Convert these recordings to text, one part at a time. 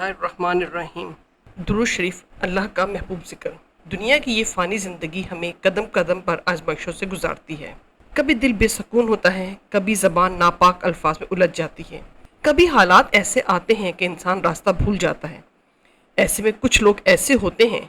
बिस्मिल्लाहिर्रहमानिर्रहीम। दुरूद शरीफ अल्लाह का महबूब ज़िक्र। दुनिया की ये फ़ानी ज़िंदगी हमें कदम कदम पर आजमाइशों से गुजारती है। कभी दिल बेसकून होता है, कभी ज़बान नापाक अल्फाज में उलझ जाती है, कभी हालात ऐसे आते हैं कि इंसान रास्ता भूल जाता है। ऐसे में कुछ लोग ऐसे होते हैं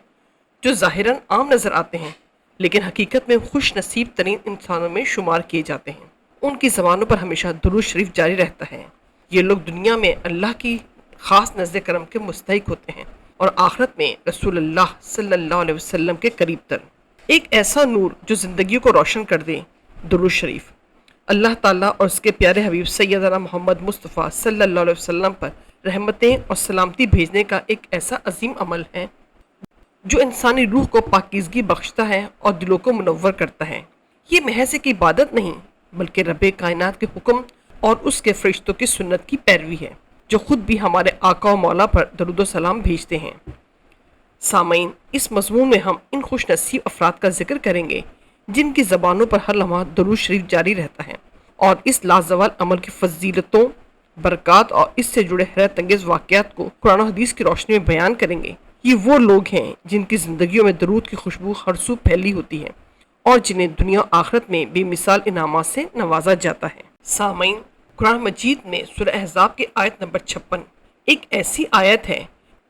जो ज़ाहिरन आम नज़र आते हैं, लेकिन हकीकत में खुश नसीब तरीन इंसानों में शुमार किए जाते हैं। उनकी ज़बानों पर हमेशा दुरूद शरीफ जारी रहता है। ये लोग दुनिया में अल्लाह की ख़ास नज़्ज़ करम के मुस्तहिक होते हैं और आखिरत में रसूलुल्लाह सल्लल्लाहु अलैहि वसल्लम के करीब तर। एक ऐसा नूर जो ज़िंदगी को रोशन कर दे, दुरूद शरीफ। अल्लाह ताला और उसके प्यारे हबीब सैयदना मोहम्मद मुस्तफ़ा सल्लल्लाहु अलैहि वसल्लम पर रहमतें और सलामती भेजने का एक ऐसा अजीम अमल है जो इंसानी रूह को पाकीज़गी बख्शता है और दिलों को मुनव्वर करता है। ये महज एक इबादत नहीं, बल्कि रब्बे कायनात के हुक्म और उसके फरिश्तों की सुन्नत की पैरवी है, जो खुद भी हमारे आका और मौला पर दरूद सलाम भेजते हैं। सामईन, इस मज़मून में हम इन खुश नसीब अफराद का जिक्र करेंगे जिनकी ज़बानों पर हर लम्हा दरूद शरीफ जारी रहता है, और इस लाजवाल अमल की फजीलतों, बरक़ात और इससे जुड़े हैरत अंगेज़ वाक़यात को कुरान और हदीस की रोशनी में बयान करेंगे। ये वो लोग हैं जिनकी ज़िंदगियों में दरूद की खुशबू हर सू फैली होती है और जिन्हें दुनिया आखिरत में बेमिसाल इनामात से नवाजा जाता है। सामईन, कुरान मजीद में सूरह अहज़ाब की आयत नंबर 56 एक ऐसी आयत है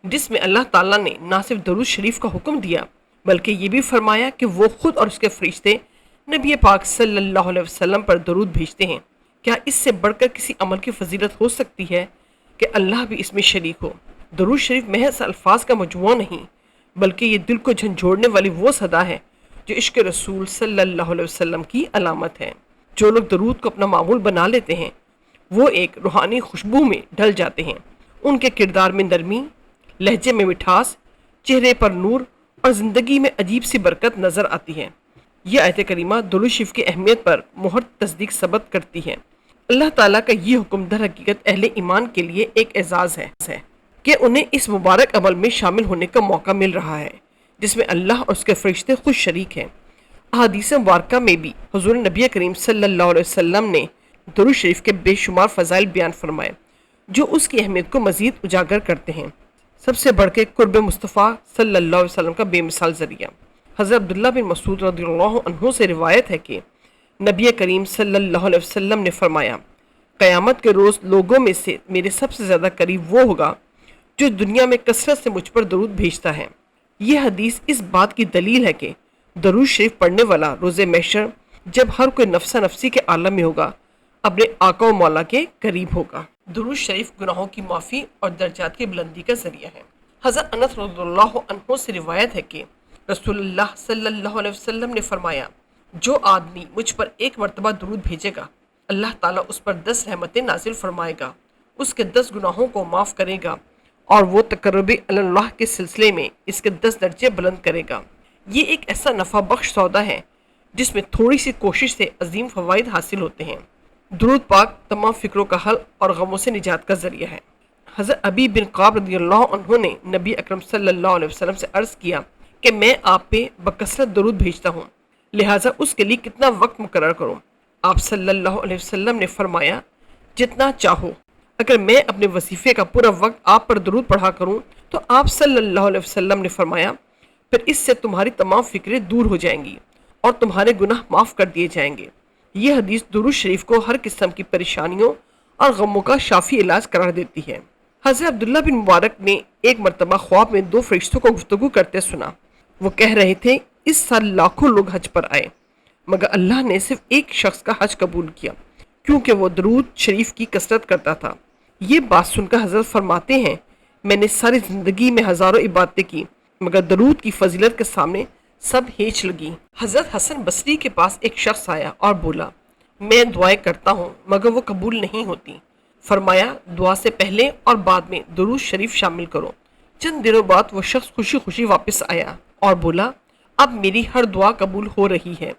जिसमें अल्लाह ताला ने न सिर्फ दरूद शरीफ का हुक्म दिया, बल्कि ये भी फरमाया कि वो खुद और उसके फरिश्ते नबी पाक सल्लल्लाहु अलैहि वसल्लम पर दरूद भेजते हैं। क्या इससे बढ़कर किसी अमल की फजीलत हो सकती है कि अल्लाह भी इसमें शरीक हो? दरूद शरीफ महज अल्फाज का मजमुआ नहीं, बल्कि ये दिल को झंझोड़ने वाली वो सदा है जो इश्क रसूल सल्लल्लाहु अलैहि वसल्लम की अलामत है। जो लोग दरूद को अपना मामूल बना लेते हैं वो एक रूहानी खुशबू में ढल जाते हैं। उनके किरदार में नरमी, लहजे में मिठास, चेहरे पर नूर और ज़िंदगी में अजीब सी बरकत नज़र आती है। यह आयत करीमा दरूद शरीफ की अहमियत पर मुहर तस्दीक सबत करती है। अल्लाह ताला का ये हुक्म दर हकीकत अहले ईमान के लिए एक एजाज़ है कि उन्हें इस मुबारक अमल में शामिल होने का मौका मिल रहा है जिसमें अल्लाह और उसके फरिश्ते खुद शरीक हैं। अहादीस मुबारका में भी हुज़ूर नबी करीम सल्लल्लाहु अलैहि वसल्लम ने दरूद शरीफ के बेशुमार फ़ज़ाइल बयान फरमाए जो उसकी अहमियत को मज़ीद उजागर करते हैं। सबसे बढ़ के कुर्ब मुस्तफ़ा सल्लल्लाहु अलैहि वसल्लम का बेमिसाल ज़रिया। हज़रत अब्दुल्लाह बिन मसूद रज़ियल्लाहु अन्हु से रिवायत है कि नबी करीम सल्लल्लाहु अलैहि वसल्लम ने फरमाया, क़यामत के रोज़ लोगों में से मेरे सबसे ज़्यादा करीब वो होगा जो दुनिया में कसरत से मुझ पर दरूद भेजता है। यह हदीस इस बात की दलील है कि दरूद शरीफ पढ़ने वाला रोज़े महशर, जब हर कोई नफ्सा नफसी के आलम में होगा, अपने आका व मौला के करीब होगा। दुरूद शरीफ गुनाहों की माफ़ी और दर्जात की बुलंदी का ज़रिया है। हज़रत अनस रज़ियल्लाहु अन्हु से रिवायत है कि रसूलुल्लाह सल्लल्लाहु अलैहि वसल्लम ने फरमाया, जो आदमी मुझ पर एक मरतबा दरूद भेजेगा, अल्लाह ताला उस पर 10 रहमतें नाजिल फरमाएगा, उसके 10 गुनाहों को माफ़ करेगा और वो तक़र्रुब अल्लाह के सिलसिले में इसके 10 दर्जे बुलंद करेगा। ये एक ऐसा नफ़ा बख्श सौदा है जिसमें थोड़ी सी कोशिश से अजीम फ़वाइद हासिल होते हैं। दुरूद पाक तमाम फ़िक्रों का हल और गमों से निजात का ज़रिया है। हज़रत अबी बिन क़ाब रज़ियल्लाहु अन्हु ने नबी अकरम सल्लल्लाहु अलैहि वसल्लम से अर्ज़ किया कि मैं आप पे बकसरत दरूद भेजता हूँ, लिहाजा उसके लिए कितना वक्त मुकर्रर करूँ? आप सल्लल्लाहु अलैहि वसल्लम ने फरमाया, जितना चाहो। अगर मैं अपने वजीफ़े का पूरा वक्त आप पर दरूद पढ़ा करूँ तो आप सल्लल्लाहु अलैहि वसल्लम ने फरमाया, फिर इससे तुम्हारी तमाम फ़िक्रें दूर हो जाएंगी और तुम्हारे गुनाह माफ़ कर दिए जाएंगे। यह हदीस दुरूद शरीफ को हर किस्म की परेशानियों और गमों का शाफी इलाज करार देती है। हज़रत अब्दुल्लाह बिन मुबारक ने एक मरतबा ख्वाब में 2 फरिश्तों को गुफ्तगू करते सुना। वो कह रहे थे, इस साल लाखों लोग हज पर आए, मगर अल्लाह ने सिर्फ एक शख्स का हज कबूल किया क्योंकि वो दरूद शरीफ की कसरत करता था। ये बात सुनकर हज़रत फरमाते हैं, मैंने सारी ज़िंदगी में हज़ारों इबादतें की, मगर दरूद की फजीलत के सामने सब हेच लगी। हज़रत हसन बसरी के पास एक शख्स आया और बोला, मैं दुआएं करता हूँ मगर वो कबूल नहीं होती। फरमाया, दुआ से पहले और बाद में दरूद शरीफ शामिल करो। चंद दिनों बाद वो शख्स खुशी खुशी वापस आया और बोला, अब मेरी हर दुआ कबूल हो रही है।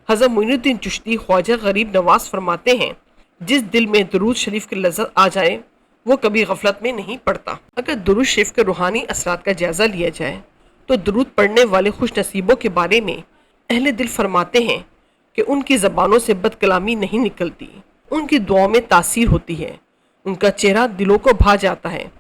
हज़रत मोइनुद्दीन चिश्ती ख्वाजा गरीब नवाज फरमाते हैं, जिस दिल में दरूद शरीफ की लज़्ज़त आ जाए वो कभी गफलत में नहीं पड़ता। अगर दरूद शरीफ के रूहानी असरात का जायज़ा लिया जाए तो दरूद पढ़ने वाले खुश नसीबों के बारे में अहले दिल फरमाते हैं कि उनकी ज़बानों से बदकलामी नहीं निकलती, उनकी दुआओं में तासीर होती है, उनका चेहरा दिलों को भा जाता है,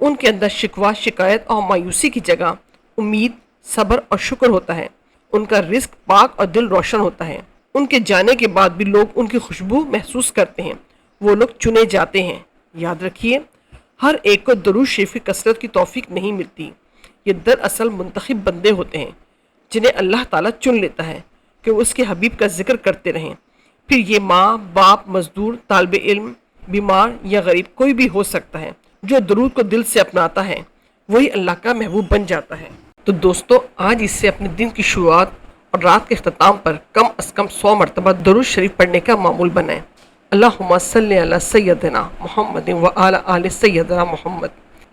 ان کے اندر شکوہ، شکایت اور مایوسی کی جگہ امید، صبر اور شکر ہوتا ہے۔ ان کا رزق پاک اور دل روشن ہوتا ہے۔ ان کے جانے کے بعد بھی لوگ ان کی خوشبو محسوس کرتے ہیں۔ وہ لوگ چنے جاتے ہیں۔ یاد رکھیے، ہر ایک کو درود شریف کی کثرت کی توفیق نہیں ملتی۔ یہ دراصل منتخب بندے ہوتے ہیں جنہیں اللہ تعالیٰ چن لیتا ہے کہ وہ اس کے حبیب کا ذکر کرتے رہیں۔ پھر یہ ماں، باپ، مزدور، طالب علم، بیمار یا غریب کوئی بھی ہو سکتا ہے۔ جو درود کو دل سے اپناتا ہے وہی اللہ کا محبوب بن جاتا ہے۔ تو دوستو، آج اس سے اپنے دن کی شروعات اور رات کے اختتام پر کم از کم 100 مرتبہ درود شریف پڑھنے کا معمول بنائیں۔ اللہم صلی علی سیدنا محمد و علی آل سیدنا محمد۔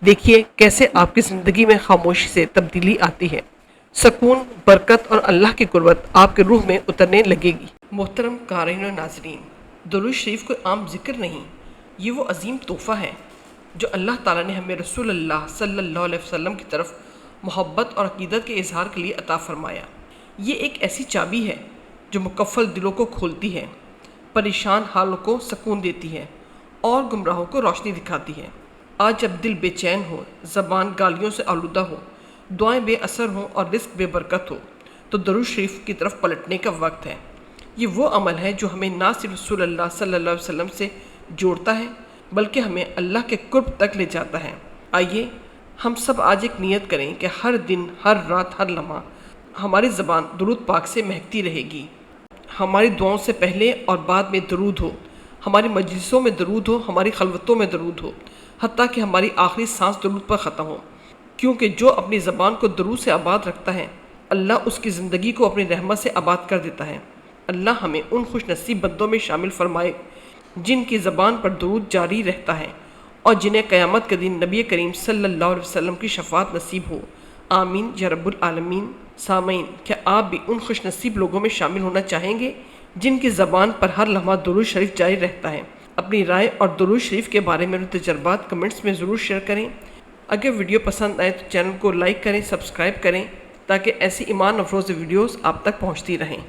دیکھیے کیسے آپ کی زندگی میں خاموشی سے تبدیلی آتی ہے۔ سکون، برکت اور اللہ کی قربت آپ کے روح میں اترنے لگے گی۔ محترم قارئین و ناظرین، درود شریف کوئی عام ذکر نہیں، یہ وہ عظیم تحفہ ہے جو اللہ تعالیٰ نے ہمیں رسول اللہ صلی اللہ علیہ وسلم کی طرف محبت اور عقیدت کے اظہار کے لیے عطا فرمایا۔ یہ ایک ایسی چابی ہے جو مکفل دلوں کو کھولتی ہے، پریشان حالوں کو سکون دیتی ہے اور گمراہوں کو روشنی دکھاتی ہے۔ آج جب دل بے چین ہو، زبان گالیوں سے آلودہ ہو، دعائیں بے اثر ہوں اور رزق بے برکت ہو، تو درود شریف کی طرف پلٹنے کا وقت ہے۔ یہ وہ عمل ہے جو ہمیں نہ صرف رسول اللہ صلی اللہ علیہ وسلم سے جوڑتا ہے بلکہ ہمیں اللہ کے قرب تک لے جاتا ہے۔ آئیے ہم سب آج ایک نیت کریں کہ ہر دن، ہر رات، ہر لمحہ ہماری زبان درود پاک سے مہکتی رہے گی۔ ہماری دعاؤں سے پہلے اور بعد میں درود ہو، ہماری مجلسوں میں درود ہو، ہماری خلوتوں میں درود ہو، حتیٰ کہ ہماری آخری سانس درود پر ختم ہو، کیونکہ جو اپنی زبان کو درود سے آباد رکھتا ہے اللہ اس کی زندگی کو اپنی رحمت سے آباد کر دیتا ہے۔ اللہ ہمیں ان خوش نصیب بندوں میں شامل فرمائے جن کی زبان پر درود جاری رہتا ہے اور جنہیں قیامت کے دن نبی کریم صلی اللہ علیہ وسلم کی شفاعت نصیب ہو۔ آمین یا رب العالمین۔ سامعین، کیا آپ بھی ان خوش نصیب لوگوں میں شامل ہونا چاہیں گے جن کی زبان پر ہر لمحہ درود شریف جاری رہتا ہے؟ اپنی رائے اور درود شریف کے بارے میں تجربات کمنٹس میں ضرور شیئر کریں۔ اگر ویڈیو پسند آئے تو چینل کو لائک کریں، سبسکرائب کریں تاکہ ایسی ایمان افروز ویڈیوز آپ تک پہنچتی رہیں۔